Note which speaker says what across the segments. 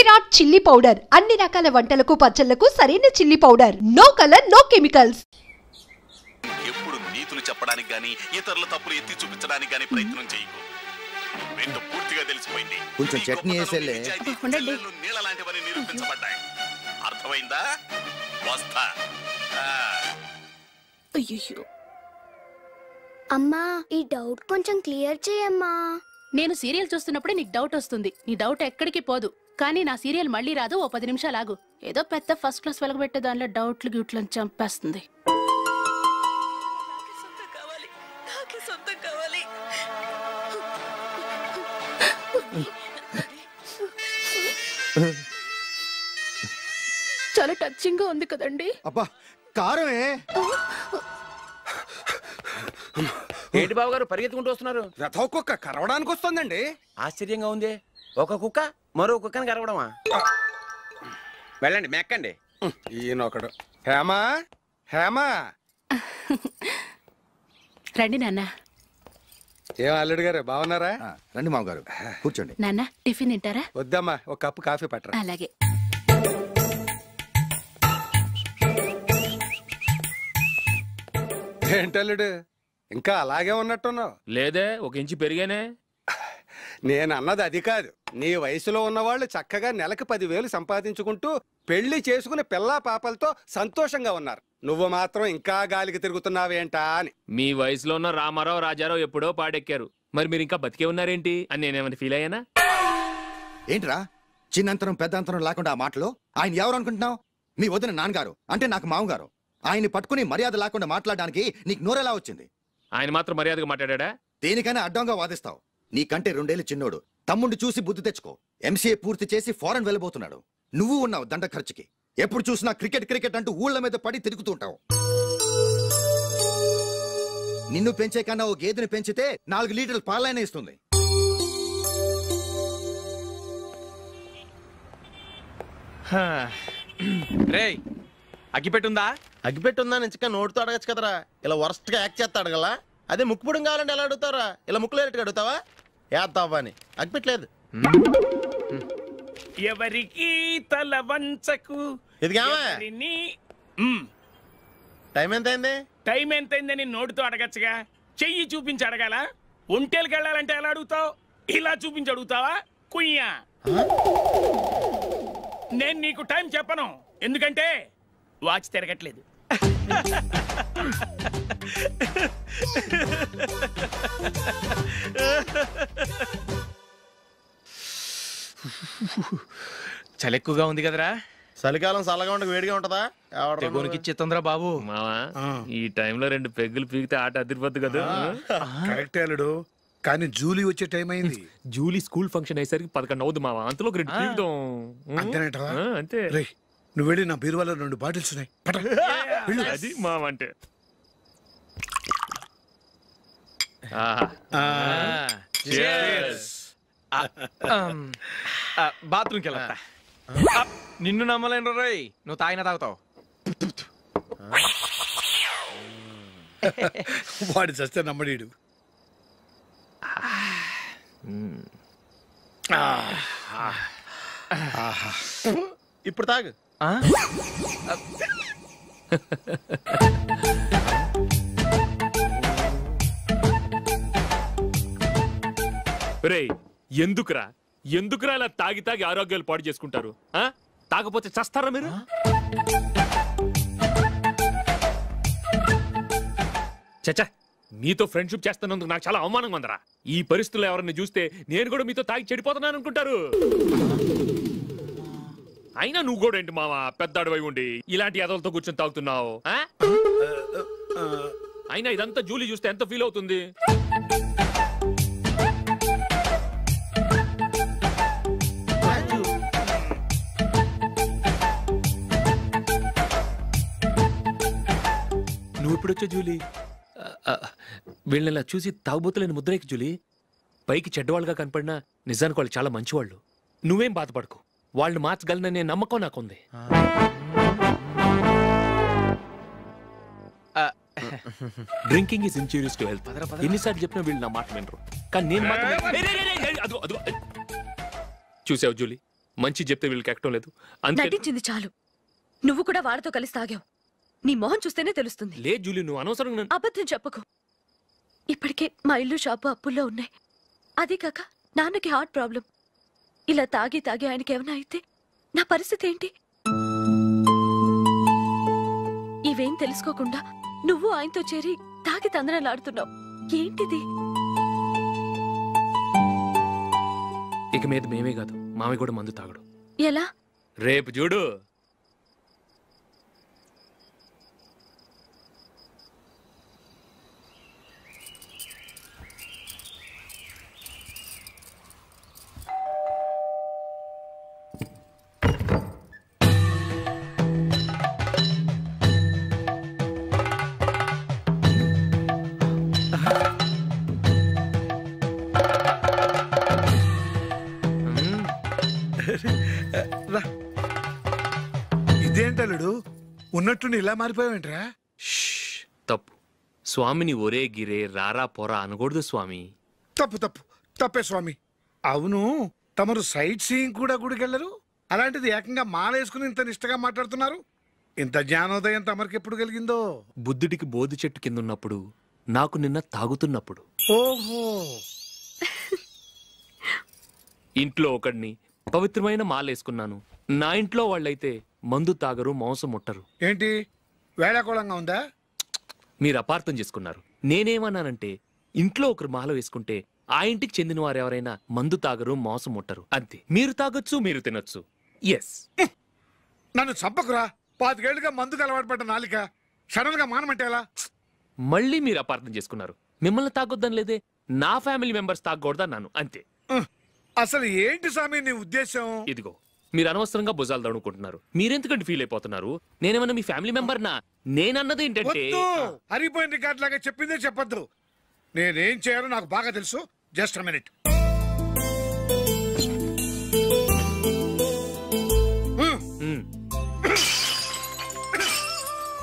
Speaker 1: Virat chilli powder అన్ని రకాల వంటలకు పచ్చళ్లకు సరైన chilli powder. No colour no chemicals.
Speaker 2: ఎప్పుడు నీతులు చెప్పడానికి గాని ఇతరుల తప్పులు ఎత్తి చూపించడానికి గాని ప్రయత్నం చేయకు. రెండు పూర్తిగా తెలిసిపోయింది.
Speaker 3: కొంచెం చట్నీ వేసేలే.
Speaker 2: నీళ్ళ లాంటివని నిరూపించబడ్డాయి. అర్థమైందా? వస్తా.
Speaker 4: అయ్యో అమ్మా, ఈ డౌట్ కొంచెం క్లియర్ చేయమ్మా.
Speaker 5: నేను సీరియల్ చూస్తున్నప్పుడే నీకు డౌట్ వస్తుంది. నీ డౌట్ ఎక్కడికి పోదు. కానీ నా సీరియల్ మళ్ళీ రాదు. ఓ 10 నిమిషాలు ఆగు. ఏదో పెద్ద ఫస్ట్ క్లాస్ వెలగబెట్టే దానిలో డౌట్లు గ్యూట్లను చంపేస్తుంది. చాలా టచింగ్ గా ఉంది కదండి.
Speaker 3: అబ్బా కారమే.
Speaker 6: ఏంటి బాబు గారు పరిగెత్తుకుంటూ వస్తున్నారు?
Speaker 3: రథం కుక్క కరవడానికి వస్తుందండి.
Speaker 6: ఆశ్చర్యంగా ఉంది. ఒక కుక్క మరో కుక్కని కరవడమా? వెళ్ళండి మెక్కండి.
Speaker 3: ఈయనొకడు. హేమా హేమా
Speaker 5: రండి నాన్న.
Speaker 3: ఏం అల్లుడు గారు బాగున్నారా? రండి మామగారు కూర్చోండి.
Speaker 5: నాన్న టిఫిన్ తింటారా?
Speaker 3: వద్దమ్మా, ఒక కప్పు కాఫీ పట్టరా.
Speaker 5: అలాగే.
Speaker 3: ఏంటల్లుడు ఇంకా అలాగే ఉన్నట్టున్నావు?
Speaker 7: లేదే, 1 ఇంచు పెరిగానే.
Speaker 3: నేను అన్నది అది కాదు. నీ వయసులో ఉన్నవాళ్ళు చక్కగా నెలకు 10,000 సంపాదించుకుంటూ పెళ్లి చేసుకుని పిల్లా పాపలతో సంతోషంగా ఉన్నారు. నువ్వు మాత్రం ఇంకా గాలికి తిరుగుతున్నావేంటా అని.
Speaker 7: మీ వయసులో ఉన్న రామారావు రాజారావు ఎప్పుడో పాడెక్కారు. మరి మీరు ఇంకా బతికే ఉన్నారేంటి అని నేనేమైనా ఫీల్ అయ్యానా?
Speaker 3: ఏంట్రా చిన్నంతరం పెద్దంతరం లేకుండా ఆ మాటలు? ఆయన ఎవరు అనుకుంటున్నావు? మీ వదిన నాన్నగారు, అంటే నాకు మామగారు. ఆయన్ని పట్టుకుని మర్యాద లేకుండా మాట్లాడడానికి నీకు నోరెలా వచ్చింది?
Speaker 7: ఆయన మాత్రం మర్యాదగా మాట్లాడా?
Speaker 3: దేనికైనా అడ్డంగా వాదిస్తావు. నీకంటే 2 ఏళ్లు చిన్నోడు. తమ్ముడు చూసి బుద్ధి తెచ్చుకో. ఎంసీఏ పూర్తి చేసి ఫారెన్ వెళ్ళబోతున్నాడు. నువ్వు ఉన్నావు దండ ఖర్చుకి. ఎప్పుడు చూసినా క్రికెట్ క్రికెట్ అంటూ ఊళ్ళ మీద పడి తిరుగుతుంటావు. నిన్ను పెంచే కన్నా ఓ గేదెని పెంచితే 4 లీటర్ల పాలైనా ఇస్తుంది.
Speaker 6: రేయ్ అగ్గిపెట్టుందా? అగ్గిపెట్టుందా నుంచి నోటితో అడగచ్చు కదరా. ఇలా వరస్ట్ గా యాక్ట్ చేస్తా అడగలా? అదే ముక్కుపుడం కావాలంటే ఎలా అడుగుతారా? ఇలా ముక్కులేటట్టు అడుగుతావా? ఏద్దావా అని. అగ్గిపెట్టలేదు.
Speaker 8: ఎవరికి తల వంచకు.
Speaker 6: ఇది టైం ఎంత అయింది?
Speaker 8: టైం ఎంతైందని నోటితో అడగచ్చుగా. చెయ్యి చూపించి అడగాల? ఒంటేలకు వెళ్ళాలంటే ఎలా అడుగుతావు? ఇలా చూపించి అడుగుతావా? కుయ్యా. నేను నీకు టైం చెప్పను, ఎందుకంటే వాచ్ తిరగట్లేదు.
Speaker 6: చలి ఎక్కువగా ఉంది కదరా. చలికాలం చల్లగా ఉండక వేడిగా ఉంటదా?
Speaker 7: ఇచ్చేతుందిరా బాబు. మావా ఈ టైంలో 2 పెగ్గులు పీకితే ఆట అదిరిపోద్దు కదా.
Speaker 9: కరెక్ట్ అల్లుడు, కానీ జూలీ వచ్చే టైం అయింది.
Speaker 7: జూలీ స్కూల్ ఫంక్షన్ అయ్యేసరికి 11 అవుతుంది మావా. అంతలో 2 పీకుతాం. అంతే.
Speaker 9: నువ్వు వెళ్ళి నా బీరువాలో 2 బాటిల్స్ ఉన్నాయి.
Speaker 7: అది మావా అంటే.
Speaker 6: బాత్రూమ్కి వెళ్ళా. నిన్ను నమ్మలేను రోయ్. నువ్వు తాగినా తాగుతావు.
Speaker 9: వాడు చస్తే నమ్మడీడు.
Speaker 6: ఇప్పుడు తాగు.
Speaker 7: రేయ్ ఎందుకురా ఇలా తాగి తాగి ఆరోగ్యాలు పాడు చేసుకుంటారు? తాగపోతే చస్తారా మీరు? చచ్చా, మీతో ఫ్రెండ్షిప్ చేస్తున్నందుకు నాకు చాలా అవమానంగా ఉందరా. ఈ పరిస్థితుల్లో ఎవరిని చూస్తే నేను కూడా మీతో తాగి చెడిపోతున్నాను అనుకుంటారు. అయినా నువ్వు కూడా ఏంటి మావా, పెద్ద అడవై ఉండి ఇలాంటి ఎదలతో కూర్చొని తాగుతున్నావు? అయినా ఇదంతా జూలీ చూస్తే ఎంత ఫీల్ అవుతుంది? నువ్వు ఇప్పుడొచ్చా జూలీ? వీళ్ళని చూసి తాగుబోతులేని ముద్రేకి జూలీ. పైకి చెడ్డవాళ్ళుగా కనపడినా నిజానికి వాళ్ళు చాలా మంచివాళ్ళు. నువ్వేం బాధపడకు, వాళ్ళని మార్చగలననే నమ్మకం నాకుంది. Drinking is injurious to health. ఎన్నిసార్లు చెప్పినా వీళ్ళు నా మాట వినరు. కానీ నేను మాత్రం చూసావు జూలీ, మంచి చెప్తే వీళ్ళకి ఎక్కడం లేదు. అంతే.
Speaker 10: నటించింది చాలు. నువ్వు కూడా వాళ్ళతో కలిసి తాగావు. నీ మొహం చూస్తేనే తెలుస్తుంది.
Speaker 7: లే జూలీ, నువ్వు అనవసరంగా
Speaker 10: అబద్ధం చెప్పకు. ఇప్పటికే మా ఇల్లు షాపు అప్పుల్లో ఉన్నాయి. అదే కాక నాన్నకి హార్ట్ ప్రాబ్లం. ఇలా తాగి తాగి ఆయనకి ఏమైనా అయితే నా పరిస్థితి ఏంటి? ఇవేం తెలుసుకోకుండా నువ్వు ఆయనతో చేరి తాగి తందనలాడుతున్నావు. ఏంటిది?
Speaker 7: ఇక మీద మేమే కాదు, మామయ్య కూడా మందు తాగడు.
Speaker 10: ఎలా?
Speaker 7: రేపు చూడు.
Speaker 9: ఇదేంటలుడు ఉన్నట్టుండి ఇలా మారిపోయావేంట్రా?
Speaker 7: తప్పు స్వామిని ఒరే గిరే రారా పోరా అనకూడదు స్వామి.
Speaker 9: తప్పే స్వామి. అవును, తమరు సైట్ సీయింగ్ కూడా గుడికెళ్ళరు. అలాంటిది ఏకంగా మాలేసుకుని ఇంత నిష్టగా మాట్లాడుతున్నారు. ఇంత జ్ఞానోదయం తమరికి ఎప్పుడు కలిగిందో?
Speaker 7: బుద్ధుడికి బోధి చెట్టు కింద ఉన్నప్పుడు, నాకు నిన్న తాగుతున్నప్పుడు.
Speaker 9: ఓహో.
Speaker 7: ఇంట్లో ఒకడిని పవిత్రమైన మాలేసుకున్నాను. నా ఇంట్లో వాళ్ళైతే మందు తాగరు, మాంసం ముట్టరు.
Speaker 9: ఏంటి వేళాకోళంగా ఉందా?
Speaker 7: మీరు అపార్థం చేసుకున్నారు. నేనేమన్నానంటే ఇంట్లో ఒకరు మాల వేసుకుంటే ఆ ఇంటికి చెందిన వారు ఎవరైనా మందు తాగరు, మాంసం ముట్టరు, అంతే. మీరు తాగొచ్చు, మీరు తినొచ్చు. ఎస్.
Speaker 9: నన్ను చంపకురా. 5 ఏళ్లుగా మందుకు అలవాటు పడ్డ నాలిక సడన్ గా మానమంటే ఎలా?
Speaker 7: మళ్ళీ మీరు అపార్థం చేసుకున్నారు. మిమ్మల్ని తాగొద్దని లేదే, నా ఫ్యామిలీ మెంబర్స్ తాగకూడదన్నాను, అంతే.
Speaker 9: అసలు ఏంటి స్వామి నీ ఉద్దేశం?
Speaker 7: ఇదిగో మీరు అనవసరంగా భుజాలు దడుకుంటున్నారు. మీరెందుకంటే ఫీల్ అయిపోతున్నారు? నేనేమన్నా మీ ఫ్యామిలీ మెంబర్నా? నేనన్నది ఏంటంటే
Speaker 9: హరిపోయిన రికార్డ్ లాగా చెప్పిందే చెప్పొద్దు. నేనేం చేయాలో నాకు బాగా తెలుసు. Just a minute.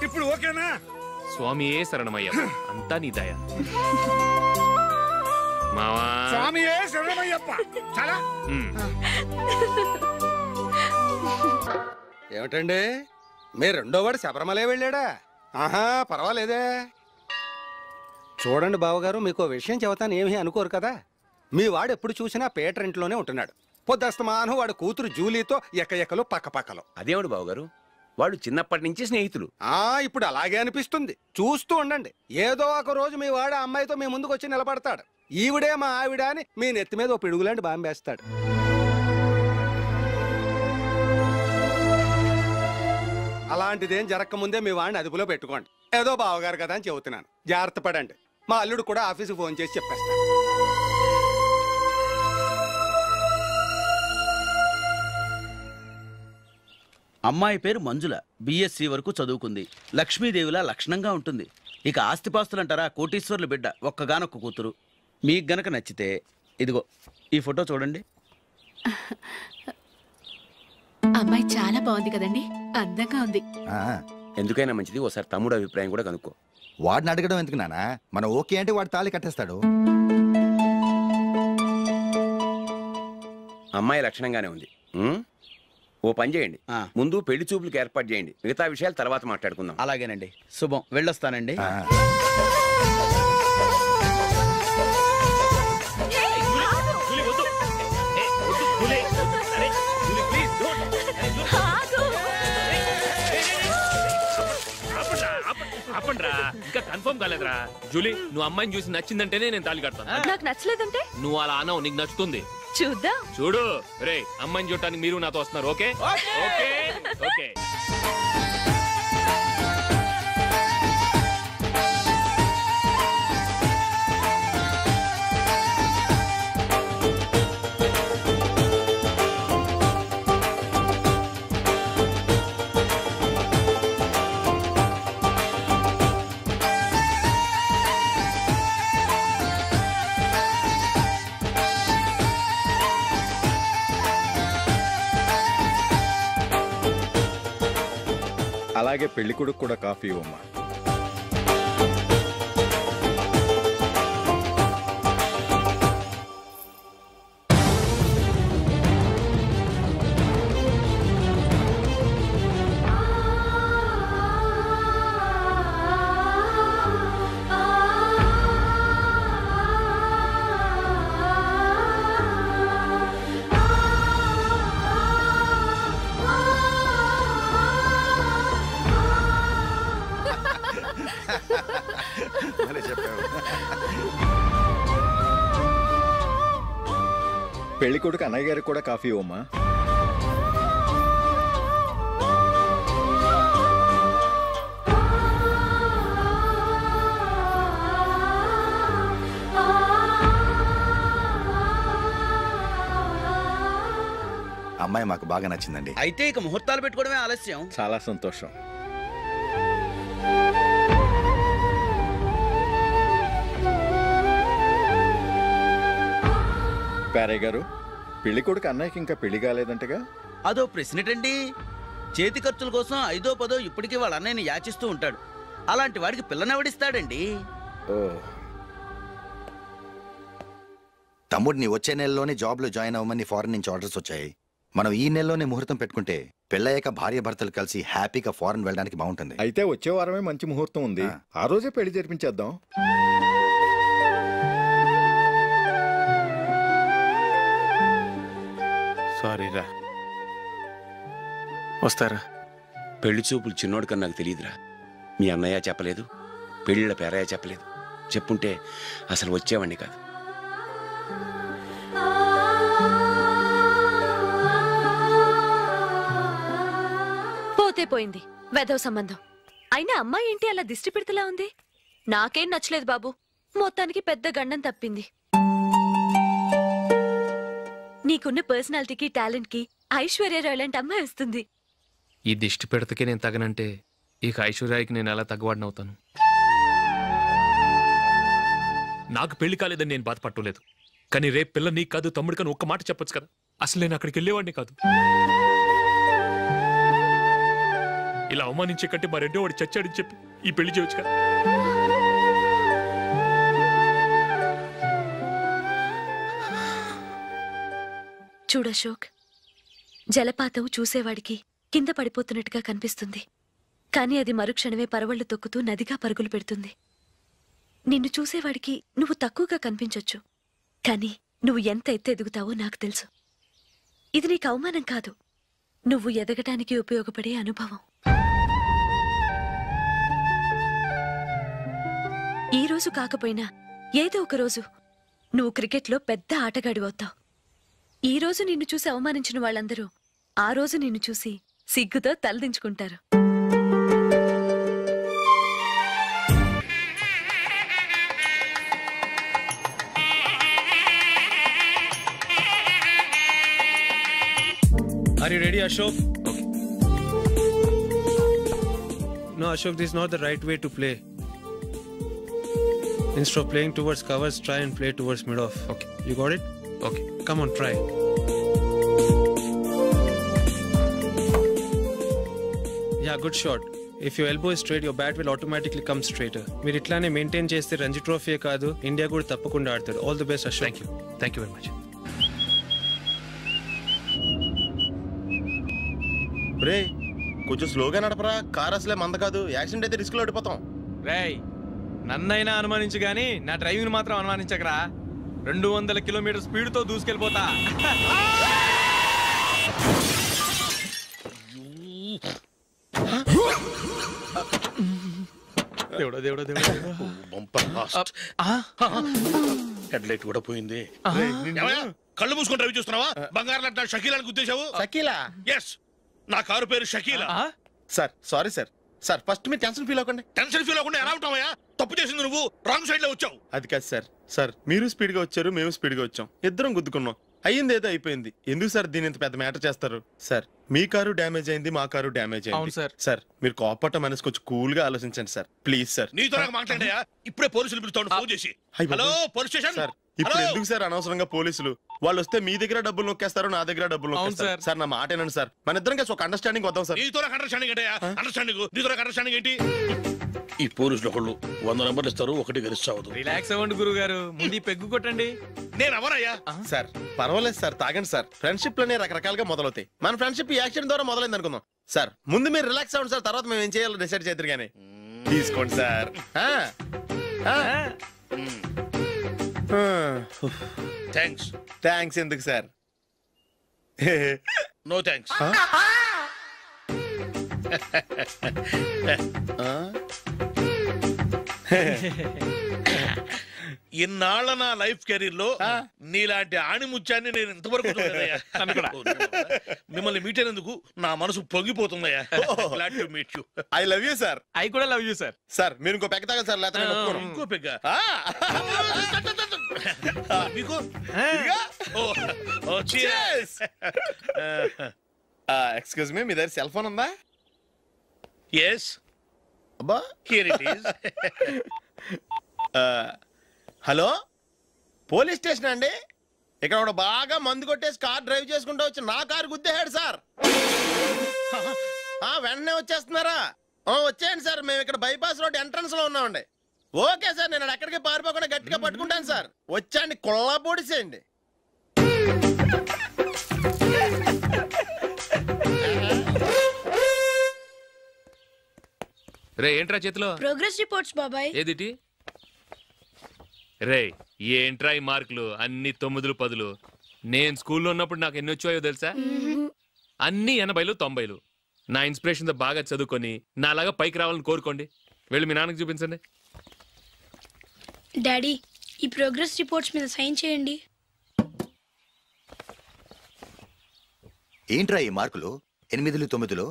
Speaker 9: ఇప్పుడు ఓకేనా?
Speaker 7: స్వామియే శరణమయ్య, అంతా నీ దయ. మావా
Speaker 9: స్వామియే శరణమయ్యప్ప. చాలా
Speaker 3: ఏమిటండి మీ రెండో వాడు శబరిమలే వెళ్ళాడా? ఆహా, పర్వాలేదే. చూడండి బావగారు, మీకు విషయం చెబుతాను, ఏమీ అనుకోరు కదా. మీ వాడు ఎప్పుడు చూసినా పేటర్ ఇంట్లోనే ఉంటున్నాడు. పొద్దస్తమానం వాడు కూతురు జూలీతో ఎక్కలు పక్కపక్కలో.
Speaker 11: అదేమిటి బావగారు, వాడు చిన్నప్పటి నుంచి స్నేహితులు.
Speaker 3: ఇప్పుడు అలాగే అనిపిస్తుంది. చూస్తూ ఉండండి, ఏదో ఒక రోజు మీ వాడు ఆ అమ్మాయితో మీ ముందుకు వచ్చి నిలబడతాడు. ఈవిడే మా ఆవిడ అని మీ నెత్తి మీద ఓ పిడుగులాంటి బాంబేస్తాడు. అలాంటిదేం జరగకముందే మీ వాడిని అదుపులో పెట్టుకోండి. ఏదో బావగారు కదా అని చెబుతున్నాను, జాగ్రత్త పడండి. మా అల్లుడు కూడా ఆఫీస్కి ఫోన్ చేసి చెప్పేస్తాను.
Speaker 12: అమ్మాయి పేరు మంజుల. బిఎస్సి వరకు చదువుకుంది. లక్ష్మీదేవిలా లక్షణంగా ఉంటుంది. ఇక ఆస్తిపాస్తులంటారా, కోటీశ్వర్లు బిడ్డ, ఒక్కగానొక్క కూతురు. మీకు గనక నచ్చితే ఇదిగో ఈ ఫోటో చూడండి.
Speaker 5: అమ్మాయి చాలా బాగుంది కదండి, అందంగా ఉంది.
Speaker 11: ఎందుకైనా మంచిది ఒకసారి తమ్ముడు అభిప్రాయం కూడా కనుక్కో.
Speaker 13: వాడిని అడగడం ఎందుకు నానా? మనం ఓకే అంటే వాడు తాళి కట్టేస్తాడు.
Speaker 11: అమ్మాయి లక్షణంగానే ఉంది. ఓ పని చేయండి, ముందు పెళ్లి చూపులకు ఏర్పాటు చేయండి. మిగతా విషయాలు తర్వాత మాట్లాడుకుందాం.
Speaker 12: అలాగేనండి. శుభం, వెళ్ళొస్తానండి.
Speaker 7: ఇంకా కన్ఫర్మ్ కాలేదురా. జూలీ, నువ్వు అమ్మాయిని చూసి నచ్చిందంటేనే నేను తాళి కడతాను.
Speaker 10: నాకు నచ్చలేదంటే
Speaker 7: నువ్వు అలా అనవు, నీకు నచ్చుతుంది.
Speaker 10: చూద్దాం.
Speaker 7: చూడు రే, అమ్మాయిని చూడటానికి మీరు నాతో వస్తున్నారు. Okay okay okay.
Speaker 14: అలాగే పెళ్లి కొడుకు కూడా కాఫీ ఇవ్వమ్మా. పెళ్లి కొడుకు అన్నయ్య గారికి కూడా కాఫీ ఇవ్వమ్మా.
Speaker 13: అమ్మాయి మాకు బాగా నచ్చిందండి.
Speaker 12: అయితే ఇక ముహూర్తాలు పెట్టుకోవడమే ఆలస్యం.
Speaker 14: చాలా సంతోషం. పేరయ్య గారు, పెళ్లి కొడుకు అన్నయ్యకి ఇంకా పెళ్లి కాలేదంటగా?
Speaker 12: అదో ప్రశ్నటండి. చేతి ఖర్చుల కోసం 5ో 10ో ఇప్పటికీ వాళ్ళ అన్నయ్యని యాచిస్తూ ఉంటాడు. అలాంటి వాడికి పిల్లనెవడిస్తాడండి?
Speaker 13: తమ్ముడిని వచ్చే నెలలోనే జాబ్ లో జాయిన్ అవ్వమని ఫారెన్ నుంచి ఆర్డర్స్ వచ్చాయి. మనం ఈ నెలలోనే ముహూర్తం పెట్టుకుంటే పెళ్ళయ్యాక భార్య భర్తలు కలిసి హ్యాపీగా ఫారెన్ వెళ్ళడానికి బాగుంటుంది.
Speaker 14: అయితే వచ్చే వారమే మంచి ముహూర్తం ఉంది, ఆ రోజే పెళ్లి జరిపించేద్దాం.
Speaker 11: సారీరా. వస్తారా? పెళ్లి చూపులు చిన్నోడు కన్నా నాకు తెలియదురా. మీ అన్నయ్య చెప్పలేదు, పెళ్ళిళ్ళ పేరయ్య చెప్పలేదు. చెప్పుంటే అసలు వచ్చేవాడిని కాదు.
Speaker 10: పోతే పోయింది వెధవ సంబంధం. అయినా అమ్మాయి ఏంటి అలా దిష్టి పెడతలా ఉంది? నాకేం నచ్చలేదు బాబు. మొత్తానికి పెద్ద గండం తప్పింది. నీకున్న పర్సనాలిటీకి టాలెంట్ కి ఐశ్వర్యరాయ్ లాంటి అమ్మాయి వస్తుంది.
Speaker 7: ఈ దిష్టి పెడతకే నేను తగనంటే ఇక ఐశ్వర్యానికి నేను ఎలా తగ్గవాడినవుతాను? నాకు పెళ్లి కాలేదని నేను బాధపట్టలేదు, కానీ రేపు పిల్ల నీకు కాదు తమ్ముడు కానీ ఒక్క మాట చెప్పొచ్చు కదా. అసలు నేను అక్కడికి వెళ్ళేవాడిని కాదు. ఇలా అవమానించే కంటే మా రెండో వాడు చచ్చాడని చెప్పి ఈ పెళ్లి చేయొచ్చు కదా.
Speaker 10: చూడశోక్, జలపాతం చూసేవాడికి కింద పడిపోతున్నట్టుగా కనిపిస్తుంది, కానీ అది మరుక్షణమే పరవళ్లు తొక్కుతూ నదిగా పరుగులు పెడుతుంది. నిన్ను చూసేవాడికి నువ్వు తక్కువగా కనిపించొచ్చు, కానీ నువ్వు ఎంత ఎత్తు ఎదుగుతావో నాకు తెలుసు. ఇది నీకు అవమానం కాదు, నువ్వు ఎదగటానికి ఉపయోగపడే అనుభవం. ఈ రోజు కాకపోయినా ఏదో ఒక రోజు నువ్వు క్రికెట్లో పెద్ద ఆటగాడివవుతావు. ఈ రోజు నిన్ను చూసి అవమానించిన వాళ్ళందరూ ఆ రోజు నిన్ను చూసి సిగ్గుతో తలదించుకుంటారు.
Speaker 15: Are you ready, Ashok? Okay. No, Ashok, this is not the right way to play. Instead of playing towards covers, try and play towards mid-off.
Speaker 7: Okay.
Speaker 15: You got it?
Speaker 7: Okay.
Speaker 15: Come on, try. Yeah, good shot. If your elbow is straight, your bat will automatically come straighter. మీరు ఇట్లానే maintain చేస్తే Ranji trophy కాదు India కూడా తప్పకుండా ఆడతాడు. All the best Ashok.
Speaker 7: Thank you very much.
Speaker 6: రే కొంచెం స్లోగా నడపరా, కార్ అసలే మంద కాదు. యాక్సిడెంట్ అయితే రిస్క్ లో ఓడిపోతాం.
Speaker 15: రేయ్, నన్నైనా అనుమానించు గానీ నా డ్రైవింగ్ మాత్రం అనుమానించకరా. 200 కిలోమీటర్ స్పీడ్ తో దూసుకెళ్ళిపోతా. దేవుడా దేవుడా దేవుడా,
Speaker 8: హెడ్ లైట్ కూడా పోయింది. కళ్ళు మూసుకొని రవి చూస్తున్నావా? బంగారం లాంటి షకీలాని గుర్తించావు?
Speaker 6: షకీలా?
Speaker 8: ఎస్, నా కారు పేరు Shakeela.
Speaker 6: Sir sorry sir. Sir first మీరు టెన్షన్ ఫీల్ అవ్వకండి.
Speaker 8: టెన్షన్ ఫీల్ అవ్వకుండా ఎలా ఉంటావయ్యా? తప్పు చేసింది నువ్వు, రాంగ్ సైడ్ లో వచ్చావు.
Speaker 6: అది కాదు సార్. సార్ మీరు స్పీడ్ గా వచ్చారు, మేము స్పీడ్ గా వచ్చాం, ఇద్దరం గుద్దుకున్నాం. అయ్యింది ఏదో అయిపోయింది. ఎందుకు సార్ దీని ఇంత పెద్ద మ్యాటర్ చేస్తారు? సార్ మీ కారు డ్యామేజ్ అయింది, మా కారు డ్యామేజ్ అయింది. సార్ సార్ మీరు కోపట్ట మనసు కొంచెం కూల్ గా ఆలోచించండి సార్, ప్లీజ్ సార్.
Speaker 8: నీతో నాకు మాట్లాడాయా? ఇప్పుడే పోలీసులు పిలుస్తాను, ఫోన్ చేసి. Hello police station.
Speaker 6: సార్ ఇప్పుడు ఎందుకు సార్ అనవసరంగా పోలీసులు? వాళ్ళు వస్తే మీ దగ్గర డబ్బులు నొక్కేస్తారు, నా దగ్గర డబ్బులు నొక్కేస్తారు. సార్ నా మాట ఏనండి సార్, మన ఇద్దరం కలిసి ఒక అండర్స్టాండింగ్ వద్దాం సార్.
Speaker 8: నీతో నాకు అండర్స్టాండింగ్ అంటే అండర్స్టాండింగ్, నీతో నాకు అండర్స్టాండింగ్ ఏంటి? ఈ పోలీసులు ఒకళ్ళు 100 నెంబర్లు ఇస్తారు, ఒకటి గెలుస్తావు.
Speaker 15: రిలాక్స్ అవ్వండి గురువు గారు, ముందు పెగ్గు కొట్టండి.
Speaker 8: నేను ఎవరయ్యా?
Speaker 6: సార్ పర్వాలేదు సార్, తాగండి సార్. ఫ్రెండ్షిప్ లోనే రకరకాలుగా మొదలవుతాయి. మన ఫ్రెండ్షిప్ ఈ యాక్సిడెంట్ ద్వారా మొదలైంది అనుకుందాం. సార్ ముందు మీరు రిలాక్స్ అవ్వండి సార్, తర్వాత మేము ఏం చేయాలో డిసైడ్ చేద్దరు కానీ. తీసుకోండి సార్.
Speaker 8: థ్యాంక్స్.
Speaker 6: థ్యాంక్స్ ఎందుకు సార్?
Speaker 8: No thanks.
Speaker 16: ఇన్నాళ్ళ నా లైఫ్ కెరీర్ లో నీలాంటి ఆణిముత్యాన్ని నేను ఇంతవరకు చూడలేదయ్యా. మిమ్మల్ని మీట్ అయినందుకు నా మనసు పొంగిపోతుందయ్యా. Glad to meet you.
Speaker 6: I love you sir.
Speaker 15: I కూడా లవ్ యూ సార్.
Speaker 6: సార్ మీరు ఇంకో పెక్క తాగండి సార్, లేకపోతే నేను ఒప్పుకోను.
Speaker 16: ఇంకో పెగ్గ మీకు
Speaker 6: ఎక్స్క్యూజ్ మీ, మీ దగ్గర సెల్ ఫోన్ ఉందా?
Speaker 16: ఎస్,
Speaker 6: అబ్బా
Speaker 16: here it is.
Speaker 6: Hello, police station అండి. ఇక్కడ ఒకడు బాగా మందు కొట్టేసి కార్ డ్రైవ్ చేసుకుంటూ వచ్చి నా కారు గుద్దేశాడు సార్. వెంటనే వచ్చేస్తున్నారా? వచ్చేయండి సార్, మేము ఇక్కడ బైపాస్ రోడ్ ఎంట్రన్స్ లో ఉన్నామండి. ఓకే సార్, నేను ఎక్కడికి పారిపోకుండా గట్టిగా పట్టుకుంటాను సార్. వచ్చాండి, కొల్లా పొడిసేయండి.
Speaker 7: రే ఏంట్రా చేతిలో?
Speaker 4: ప్రోగ్రెస్ రిపోర్ట్స్ బాబాయ్.
Speaker 7: ఏదిటి? రే ఏంట్రా ఈ మార్కులు అన్ని 9లు 10లు? నేను స్కూల్లో ఉన్నప్పుడు నాకు ఎన్ని వచ్చాయో తెలుసా? అన్ని 80లు 90లు. నా ఇన్స్పిరేషన్ తో బాగా చదువుకొని నాలాగా పైకి రావాలని కోరుకోండి. వెళ్ళి మీ నాన్నకి చూపించండి.
Speaker 4: డాడీ, ఈ ప్రోగ్రెస్ రిపోర్ట్స్ మీద సైన్ చేయండి.
Speaker 13: ఏంట్రా ఈ మార్కులు 8లు 9లు?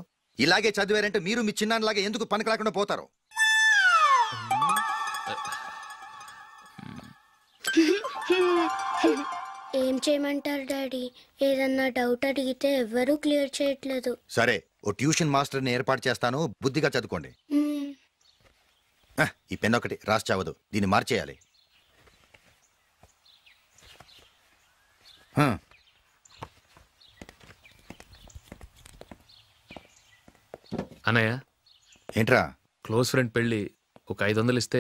Speaker 13: ఇలాగే చదివారంటే మీరు మీ చిన్నాన్నలాగా ఎందుకు పనికిరాకుండా పోతారు?
Speaker 4: ఏం చేయమంటారు డాడీ? ఏదన్నా డౌట్ అడిగితే ఎవ్వరూ క్లియర్ చేయట్లేదు.
Speaker 13: సరే, ఓ ట్యూషన్ మాస్టర్ని ఏర్పాటు చేస్తాను, బుద్ధిగా చదువుకోండి. ఈ పెన్ ఒకటి రాసి చావదు, దీన్ని మార్చేయాలి.
Speaker 7: అన్నయ్య,
Speaker 13: ఏంట్రా?
Speaker 7: క్లోజ్ ఫ్రెండ్ పెళ్ళి, ఒక 500 ఇస్తే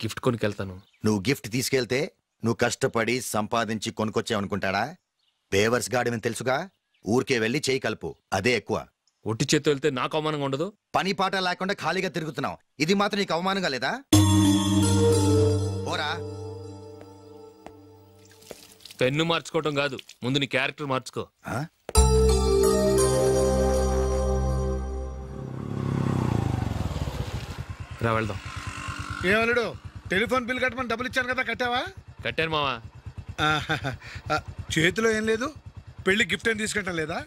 Speaker 7: గిఫ్ట్ కొనుకెళ్తాను.
Speaker 13: నువ్వు గిఫ్ట్ తీసుకెళ్తే నువ్వు కష్టపడి సంపాదించి కొనుక్కొచ్చావనుకుంటాడా? బేవర్స్ గాడమని తెలుసుగా, ఊరికే వెళ్ళి చేయి కలుపు, అదే ఎక్కువ.
Speaker 7: ఒట్టి చేత్తో వెళ్తే నాకు అవమానంగా ఉండదు?
Speaker 13: పని పాట లేకుండా ఖాళీగా తిరుగుతున్నావు, ఇది మాత్రం నీకు అవమానంగా లేదా? పోరా.
Speaker 7: పెన్ను మార్చుకోవటం కాదు, ముందు నీ క్యారెక్టర్ మార్చుకో. రా వెళ్దాం.
Speaker 9: ఏమన్నాడు? టెలిఫోన్ బిల్ కట్టమని డబ్బులు ఇచ్చాను కదా, కట్టావా?
Speaker 7: కట్టాను మావా.
Speaker 9: చేతిలో ఏం లేదు, పెళ్లి గిఫ్ట్ ఏం తీసుకుంటాం లేదా?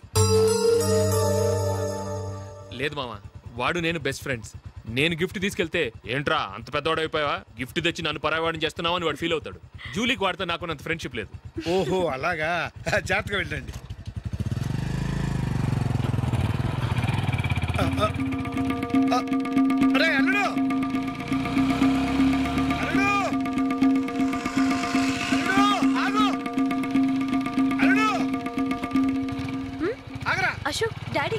Speaker 7: లేదు మావా, వాడు నేను బెస్ట్ ఫ్రెండ్స్. నేను గిఫ్ట్ తీసుకెళ్తే ఏంట్రా అంత పెద్దవాడు అయిపోయావా, గిఫ్ట్ తెచ్చి నన్ను పరాయవాడిని చేస్తున్నావు అని వాడు ఫీల్ అవుతాడు. జూలీకి వాడితే నాకు అంత ఫ్రెండ్షిప్ లేదు.
Speaker 9: ఓహో అలాగా, జాగ్రత్తగా వెళ్ళండి. అరే అల్లుడు,
Speaker 10: అశోక్, డాడీ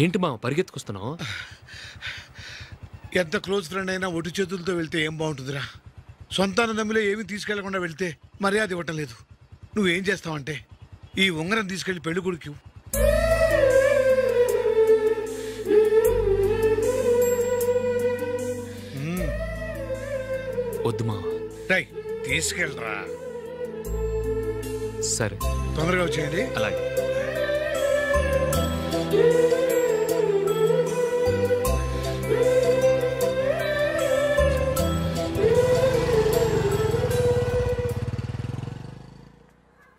Speaker 7: ఏంటి మా పరిగెత్తుకొస్తున్నావు?
Speaker 9: ఎంత క్లోజ్ ఫ్రెండ్ అయినా ఒటి చేతులతో వెళ్తే ఏం బాగుంటుందిరా? సొంతాన దమ్మిలో ఏమీ తీసుకెళ్లకుండా వెళ్తే మర్యాద ఇవ్వటం లేదు. నువ్వేం చేస్తావంటే ఈ ఉంగరం తీసుకెళ్లి పెళ్లి కొడుకు
Speaker 7: వద్దు మా.
Speaker 9: తీసుకెళ్ళరా.
Speaker 7: సరే,
Speaker 9: తొందరగా వచ్చేయండి.
Speaker 7: అలాగే.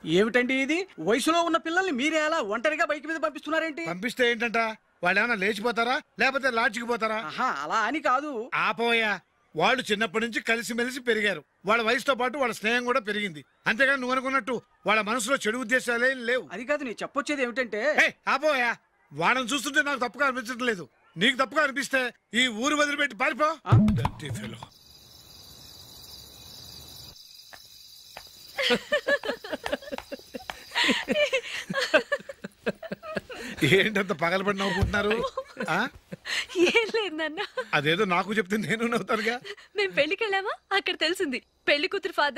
Speaker 17: ఏమిటండి ఇది? వయసులో ఉన్న పిల్లల్ని మీరే అలా ఒంటరిగా బైక్ మీద పంపిస్తున్నారేంటి?
Speaker 9: పంపిస్తే ఏంటంట, వాళ్ళు ఏమైనా లేచిపోతారా లేకపోతే లాడ్జికి పోతారా?
Speaker 17: అలా అని కాదు.
Speaker 9: ఆపోయా, వాళ్ళు చిన్నప్పటి నుంచి కలిసిమెలిసి పెరిగారు. వాళ్ళ వయసుతో పాటు వాళ్ళ స్నేహం కూడా పెరిగింది. అంతేగాని నువ్వు అనుకున్నట్టు వాళ్ళ మనసులో చెడు ఉద్దేశాలేం లేవు.
Speaker 17: అది కాదు, నేను చెప్పొచ్చేది ఏమిటంటే,
Speaker 9: ఆపోయా, వాళ్ళని చూస్తుంటే నాకు తప్పుగా అనిపించడం లేదు. నీకు తప్పుగా అనిపిస్తే ఈ ఊరు వదిలిపెట్టి పారిపో. ఏంటంత పగలబడి నవ్వుకుంటున్నారు?
Speaker 10: ఏం లేదు నాన్న.
Speaker 9: అదేదో నాకు చెప్తే నేను నవ్వుతానుగా.
Speaker 10: మేము పెళ్లికి వెళ్ళామా, అక్కడ తెలిసింది పెళ్లి కూతురు ఫాదర్